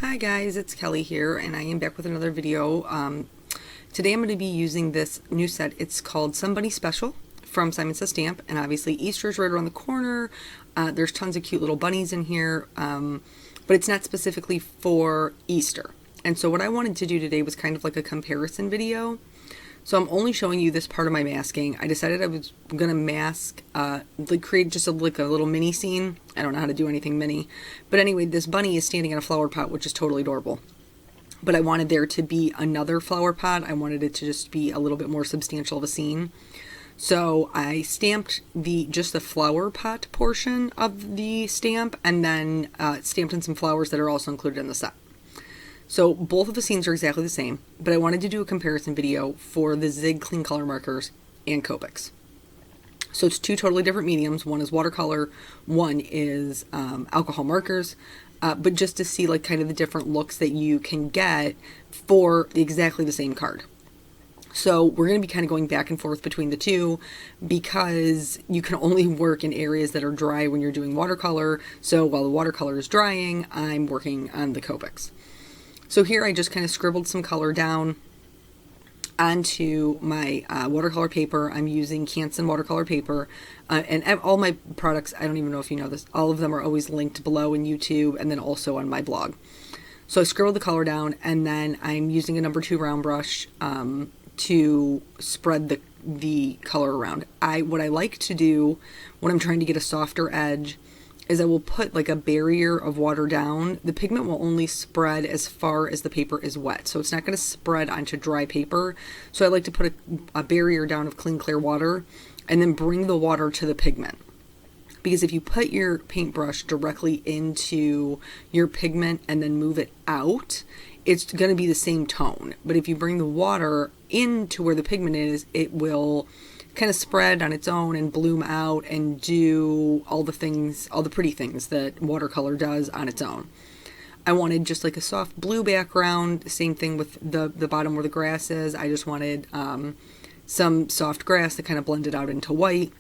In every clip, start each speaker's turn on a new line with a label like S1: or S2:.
S1: Hi guys, it's Kelly here, and I am back with another video. Today I'm going to be using this new set. It's called Somebody Special from Simon Says Stamp, and obviously Easter is right around the corner. There's tons of cute little bunnies in here, but it's not specifically for Easter. And so what I wanted to do today was kind of like a comparison video. So I'm only showing you this part of my masking. I decided I was going to mask, create just a little mini scene. I don't know how to do anything mini. But anyway, this bunny is standing in a flower pot, which is totally adorable. But I wanted there to be another flower pot. I wanted it to just be a little bit more substantial of a scene. So I stamped just the flower pot portion of the stamp, and then stamped in some flowers that are also included in the set. So both of the scenes are exactly the same, but I wanted to do a comparison video for the Zig clean color markers and Copics. So it's two totally different mediums. One is watercolor, one is alcohol markers, but just to see like kind of the different looks that you can get for exactly the same card. So we're going to be kind of going back and forth between the two because you can only work in areas that are dry when you're doing watercolor. So while the watercolor is drying, I'm working on the Copics. So here I just kind of scribbled some color down onto my watercolor paper. I'm using Canson watercolor paper, and all my products, I don't even know if you know this, all of them are always linked below in YouTube and then also on my blog. So I scribbled the color down, and then I'm using a number 2 round brush to spread the color around. What I like to do when I'm trying to get a softer edge is I will put like a barrier of water down. The pigment will only spread as far as the paper is wet, so it's not going to spread onto dry paper. So I like to put a barrier down of clean clear water and then bring the water to the pigment. Because if you put your paintbrush directly into your pigment and then move it out, it's going to be the same tone. But if you bring the water into where the pigment is, it will kind of spread on its own and bloom out and do all the things, all the pretty things that watercolor does on its own. I wanted just like a soft blue background, same thing with the bottom where the grass is. I just wanted some soft grass that kind of blended out into white.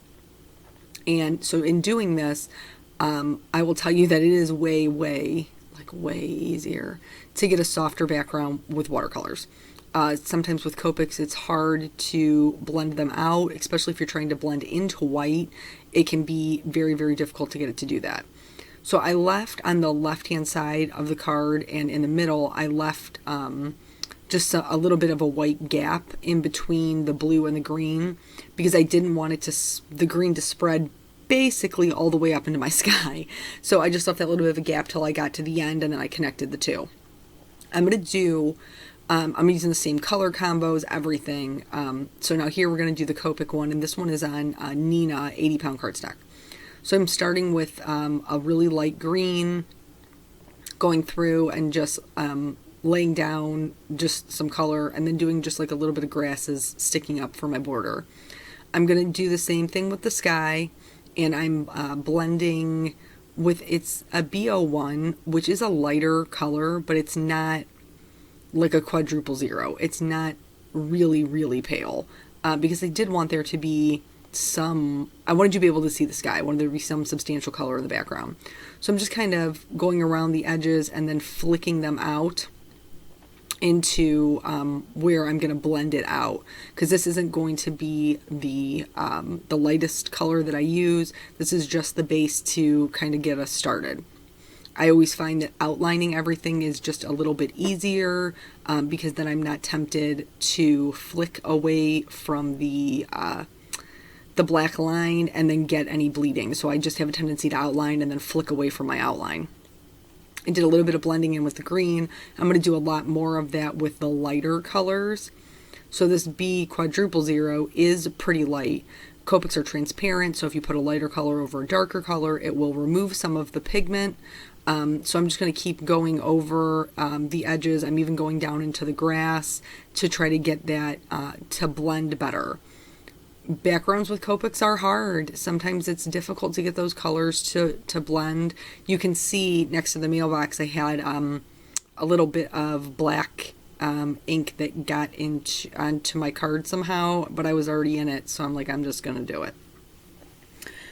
S1: And so in doing this, I will tell you that it is way easier to get a softer background with watercolors. Sometimes with Copics it's hard to blend them out, especially if you're trying to blend into white. It can be very difficult to get it to do that. So I left on the left hand side of the card, and in the middle I left just a little bit of a white gap in between the blue and the green, because I didn't want it the green to spread basically all the way up into my sky. So I just left that little bit of a gap till I got to the end, and then I connected the two. I'm using the same color combos, everything. So now here we're going to do the Copic one, and this one is on Nina 80-pound cardstock. So I'm starting with a really light green, going through and just laying down just some color, and then doing just like a little bit of grasses sticking up for my border. I'm going to do the same thing with the sky, and I'm blending with, it's a BO1, which is a lighter color, but it's not like a quadruple zero. It's not really pale, because I did want there to be I wanted you to be able to see the sky. I wanted there to be some substantial color in the background. So I'm just kind of going around the edges and then flicking them out into where I'm going to blend it out, because this isn't going to be the lightest color that I use. This is just the base to kind of get us started. I always find that outlining everything is just a little bit easier, because then I'm not tempted to flick away from the black line and then get any bleeding. So I just have a tendency to outline and then flick away from my outline. I did a little bit of blending in with the green. I'm going to do a lot more of that with the lighter colors. So this B quadruple zero is pretty light. Copics are transparent, so if you put a lighter color over a darker color, it will remove some of the pigment. So I'm just going to keep going over the edges. I'm even going down into the grass to try to get that to blend better. Backgrounds with Copics are hard. Sometimes it's difficult to get those colors to blend. You can see next to the mailbox I had a little bit of black ink that got onto my card somehow, but I was already in it, so I'm like, I'm just going to do it.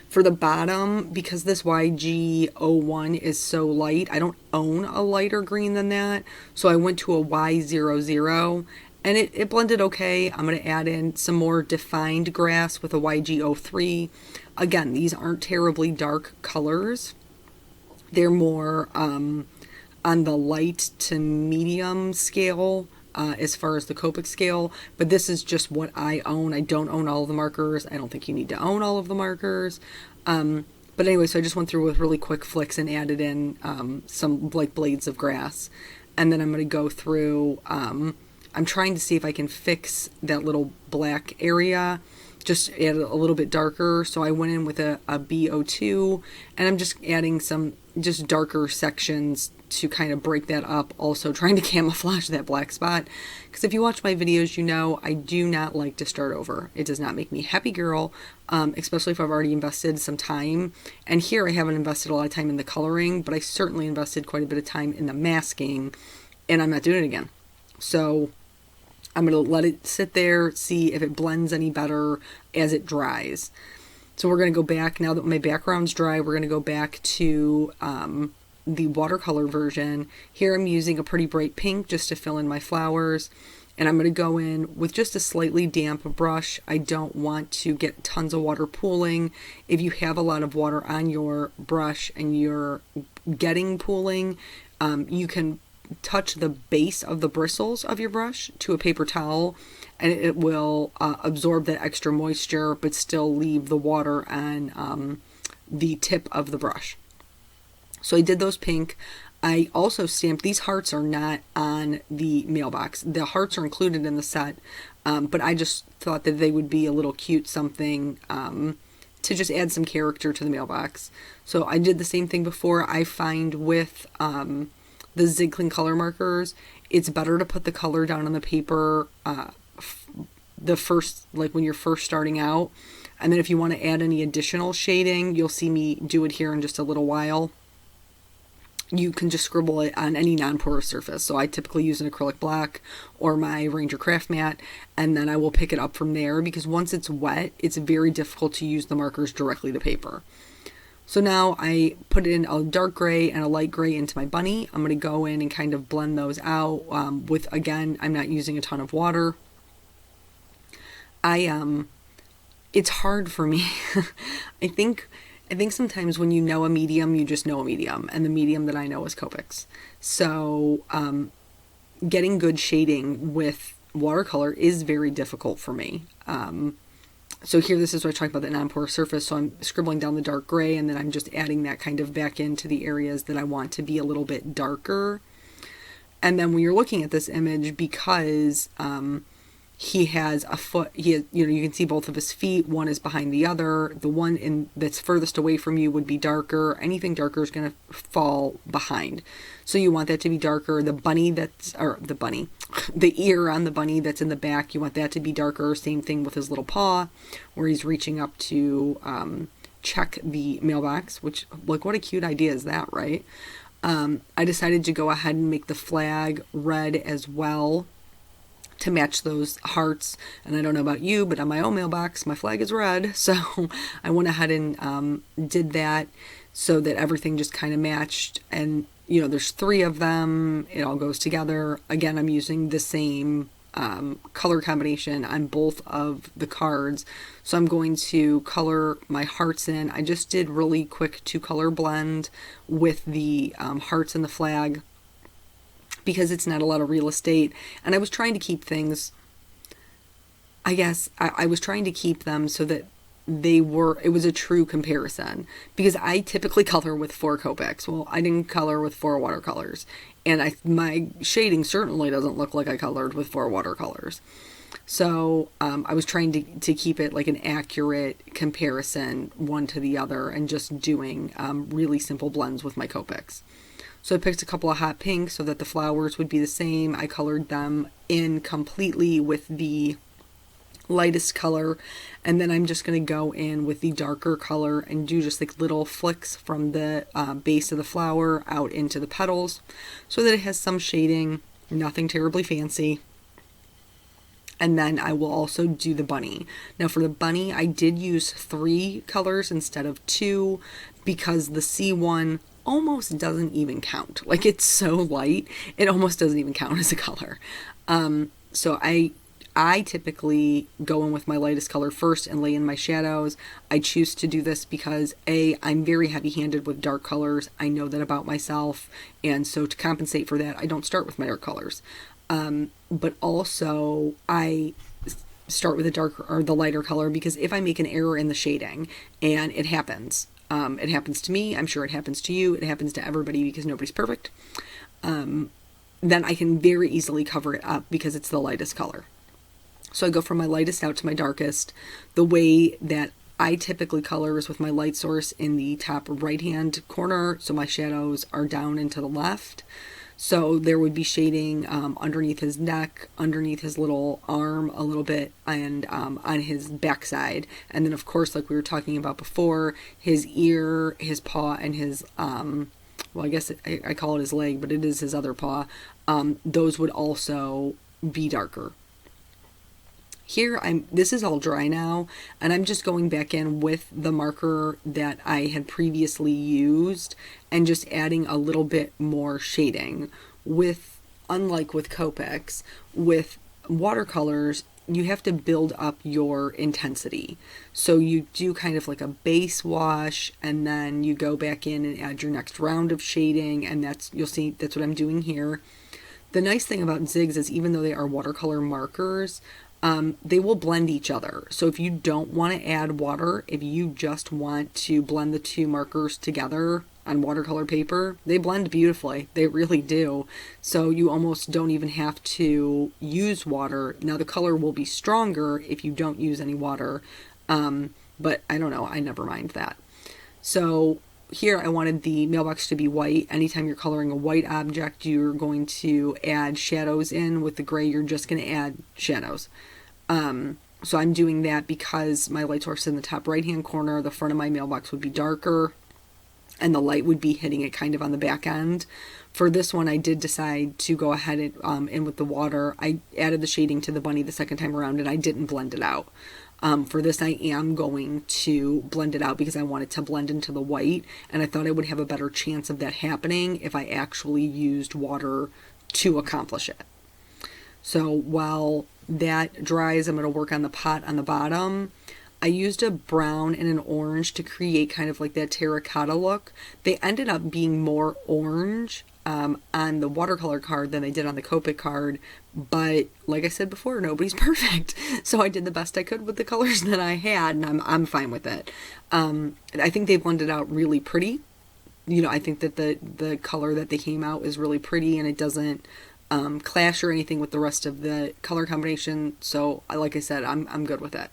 S1: For the bottom, because this YG01 is so light, I don't own a lighter green than that. So I went to a Y00 and it blended okay. I'm going to add in some more defined grass with a YG03. Again, these aren't terribly dark colors. They're more on the light to medium scale as far as the Copic scale, but this is just what I own. I don't own all of the markers. I don't think you need to own all of the markers. But anyway, so I just went through with really quick flicks and added in some like blades of grass. And then I'm going to go through, I'm trying to see if I can fix that little black area, just add it a little bit darker. So I went in with a B02, and I'm just adding some just darker sections to kind of break that up, also trying to camouflage that black spot, because if you watch my videos, you know I do not like to start over. It does not make me happy girl, especially if I've already invested some time. And here I haven't invested a lot of time in the coloring, but I certainly invested quite a bit of time in the masking, and I'm not doing it again. So I'm going to let it sit there, see if it blends any better as it dries. So we're going to go back, now that my background's dry, we're going to go back to the watercolor version. Here I'm using a pretty bright pink just to fill in my flowers. And I'm going to go in with just a slightly damp brush. I don't want to get tons of water pooling. If you have a lot of water on your brush and you're getting pooling, you can touch the base of the bristles of your brush to a paper towel, and it will absorb that extra moisture but still leave the water on the tip of the brush. So I did those pink. I also stamped, these hearts are not on the mailbox. The hearts are included in the set, but I just thought that they would be a little cute something to just add some character to the mailbox. So I did the same thing before. I find with the Zigs color markers, it's better to put the color down on the paper the first, like when you're first starting out. And then if you want to add any additional shading, you'll see me do it here in just a little while. You can just scribble it on any non-porous surface. So I typically use an acrylic black or my Ranger craft mat, and then I will pick it up from there, because once it's wet, it's very difficult to use the markers directly to paper. So now I put in a dark gray and a light gray into my bunny. I'm going to go in and kind of blend those out with, again, I'm not using a ton of water. It's hard for me. I think sometimes when you know a medium, you just know a medium, and the medium that I know is Copics. So getting good shading with watercolor is very difficult for me. So here, this is where I talk about the non-porous surface. So I'm scribbling down the dark gray, and then I'm just adding that kind of back into the areas that I want to be a little bit darker. And then when you're looking at this image, because he has a foot, you can see both of his feet. One is behind the other. The one that's furthest away from you would be darker. Anything darker is going to fall behind. So you want that to be darker. The ear on the bunny that's in the back, you want that to be darker. Same thing with his little paw, where he's reaching up to check the mailbox, which, like, what a cute idea is that, right? I decided to go ahead and make the flag red as well, to match those hearts. And I don't know about you, but on my own mailbox, my flag is red. So I went ahead and did that so that everything just kind of matched. And, there's 3 of them. It all goes together. Again, I'm using the same color combination on both of the cards. So I'm going to color my hearts in. I just did really quick 2-color blend with the hearts and the flag, because it's not a lot of real estate. And I was trying to keep things, I guess, I was trying to keep them so that it was a true comparison, because I typically color with 4 Copics. Well, I didn't color with 4 watercolors, and my shading certainly doesn't look like I colored with 4 watercolors. So I was trying to keep it like an accurate comparison, one to the other, and just doing really simple blends with my Copics. So I picked a couple of hot pinks so that the flowers would be the same. I colored them in completely with the lightest color, and then I'm just going to go in with the darker color and do just like little flicks from the base of the flower out into the petals, so that it has some shading, nothing terribly fancy. And then I will also do the bunny. Now for the bunny, I did use 3 colors instead of 2 because the C1 almost doesn't even count. Like, it's so light, it almost doesn't even count as a color. So I typically go in with my lightest color first and lay in my shadows. I choose to do this because I'm very heavy-handed with dark colors. I know that about myself, and so to compensate for that, I don't start with my dark colors. But also I start with the lighter color, because if I make an error in the shading, and it happens to me, I'm sure it happens to you, it happens to everybody because nobody's perfect, then I can very easily cover it up because it's the lightest color. So I go from my lightest out to my darkest. The way that I typically color is with my light source in the top right hand corner, so my shadows are down and to the left. So there would be shading underneath his neck, underneath his little arm a little bit, and on his backside. And then, of course, like we were talking about before, his ear, his paw, and his, well, I guess I call it his leg, but it is his other paw. Those would also be darker. Here, this is all dry now, and I'm just going back in with the marker that I had previously used and just adding a little bit more shading. Unlike with Copics, with watercolors, you have to build up your intensity. So you do kind of like a base wash, and then you go back in and add your next round of shading, and you'll see that's what I'm doing here. The nice thing about Zigs is, even though they are watercolor markers, they will blend each other. So if you don't want to add water, if you just want to blend the 2 markers together on watercolor paper, they blend beautifully. They really do. So you almost don't even have to use water. Now the color will be stronger if you don't use any water, but I don't know, I never mind that. So here I wanted the mailbox to be white. Anytime you're coloring a white object, you're going to add shadows in. With the gray, you're just going to add shadows. So I'm doing that because my light source is in the top right hand corner. The front of my mailbox would be darker, and the light would be hitting it kind of on the back end. For this one, I did decide to go ahead and in with the water. I added the shading to the bunny the second time around, and I didn't blend it out. For this, I am going to blend it out because I want it to blend into the white, and I thought I would have a better chance of that happening if I actually used water to accomplish it. So while that dries, I'm going to work on the pot on the bottom. I used a brown and an orange to create kind of like that terracotta look. They ended up being more orange on the watercolor card than they did on the Copic card, but like I said before, nobody's perfect. So I did the best I could with the colors that I had, and I'm fine with it. I think they blended out really pretty. You know, I think that the color that they came out is really pretty, and it doesn't clash or anything with the rest of the color combination. So like I said, I'm good with it.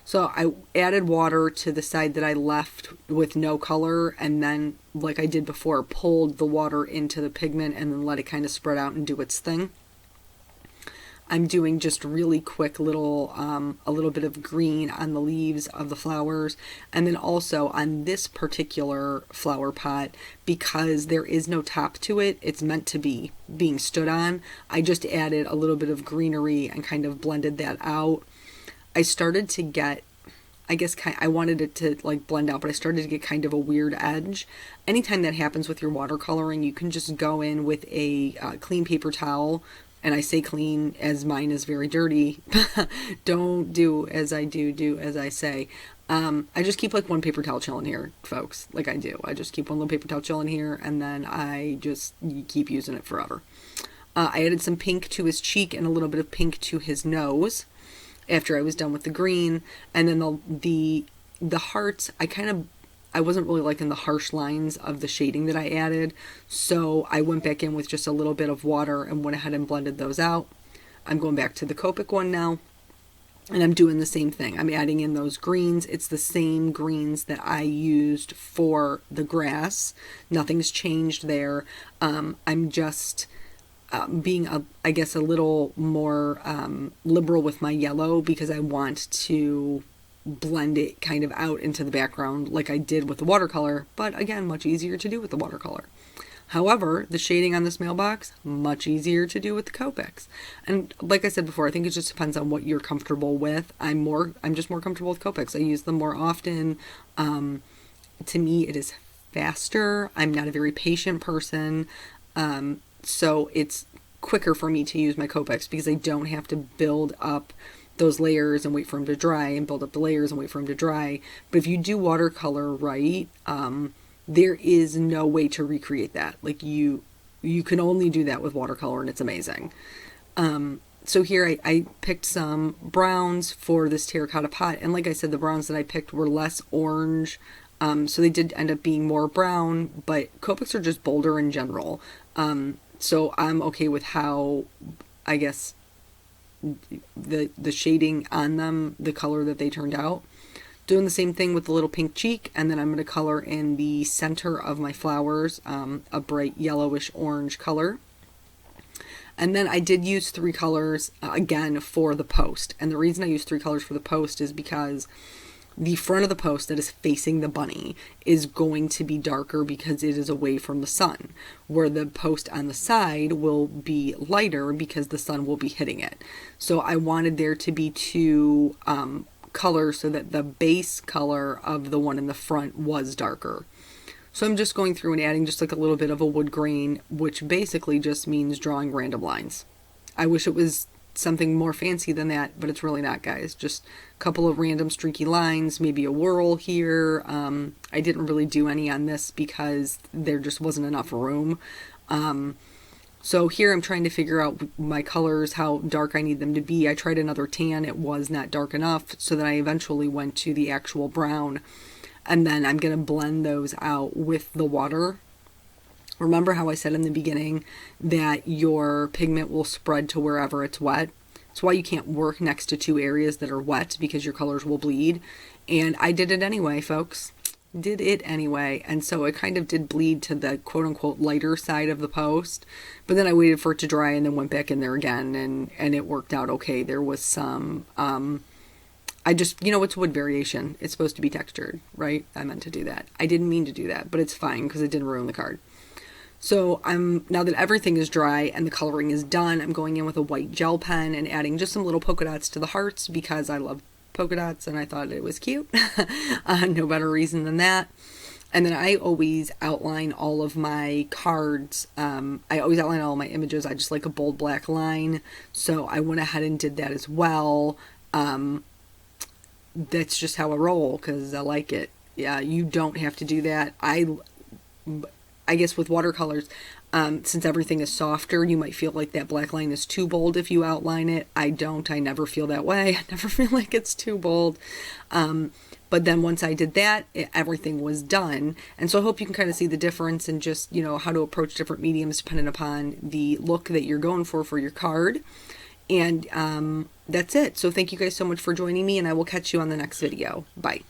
S1: So I added water to the side that I left with no color, and then, like I did before, pulled the water into the pigment and then let it kind of spread out and do its thing. I'm doing just really quick little, a little bit of green on the leaves of the flowers, and then also on this particular flower pot, because there is no top to it, it's meant to be being stood on. I just added a little bit of greenery and kind of blended that out. I started to get, I guess, I wanted it to like blend out, but I started to get kind of a weird edge. Anytime that happens with your watercoloring, you can just go in with a clean paper towel, and I say clean as mine is very dirty. Don't do as I do, do as I say. I just keep like one paper towel chilling here, folks, like I do. I just keep one little paper towel chilling here, and then I just keep using it forever. I added some pink to his cheek and a little bit of pink to his nose after I was done with the green. And then the hearts, I wasn't really liking the harsh lines of the shading that I added, so I went back in with just a little bit of water and went ahead and blended those out. I'm going back to the Copic one now, and I'm doing the same thing. I'm adding in those greens. It's the same greens that I used for the grass. Nothing's changed there. I'm just being, I guess, a little more liberal with my yellow because I want to blend it kind of out into the background like I did with the watercolor, but again, much easier to do with the watercolor. However, the shading on this mailbox, much easier to do with the Copics. And like I said before, I think it just depends on what you're comfortable with. I'm just more comfortable with Copics. I use them more often. To me, it is faster. I'm not a very patient person. So it's quicker for me to use my Copics because I don't have to build up those layers and wait for them to dry and build up the layers and wait for them to dry. But if you do watercolor right, there is no way to recreate that. Like you can only do that with watercolor, and it's amazing. So here I picked some browns for this terracotta pot, and like I said, the browns that I picked were less orange, so they did end up being more brown, but Copics are just bolder in general. So I'm okay with how, I guess, the shading on them, the color that they turned out. Doing the same thing with the little pink cheek, and then I'm going to color in the center of my flowers, a bright yellowish orange color. And then I did use 3 colors again for the post. And the reason I used 3 colors for the post is because the front of the post that is facing the bunny is going to be darker because it is away from the sun, where the post on the side will be lighter because the sun will be hitting it. So I wanted there to be 2 colors so that the base color of the one in the front was darker. So I'm just going through and adding just like a little bit of a wood grain, which basically just means drawing random lines. I wish it was something more fancy than that, but it's really not, guys. Just a couple of random streaky lines, maybe a whirl here. I didn't really do any on this because there just wasn't enough room. So here I'm trying to figure out my colors, how dark I need them to be. I tried another tan. It was not dark enough, so then I eventually went to the actual brown. And then I'm going to blend those out with the water. Remember how I said in the beginning that your pigment will spread to wherever it's wet? That's why you can't work next to 2 areas that are wet, because your colors will bleed. And I did it anyway, folks. Did it anyway. And so it kind of did bleed to the quote-unquote lighter side of the post. But then I waited for it to dry and then went back in there again, and it worked out okay. There was some... it's wood variation. It's supposed to be textured, right? I meant to do that. I didn't mean to do that, but it's fine because it didn't ruin the card. So now that everything is dry and the coloring is done, I'm going in with a white gel pen and adding just some little polka dots to the hearts because I love polka dots and I thought it was cute. No better reason than that. And then I always outline all of my cards. I always outline all my images. I just like a bold black line. So I went ahead and did that as well. That's just how I roll because I like it. Yeah, you don't have to do that. I guess with watercolors, since everything is softer, you might feel like that black line is too bold if you outline it. I don't. I never feel that way. I never feel like it's too bold. But then once I did that, everything was done. And so I hope you can kind of see the difference in just, how to approach different mediums depending upon the look that you're going for your card. And that's it. So thank you guys so much for joining me, and I will catch you on the next video. Bye.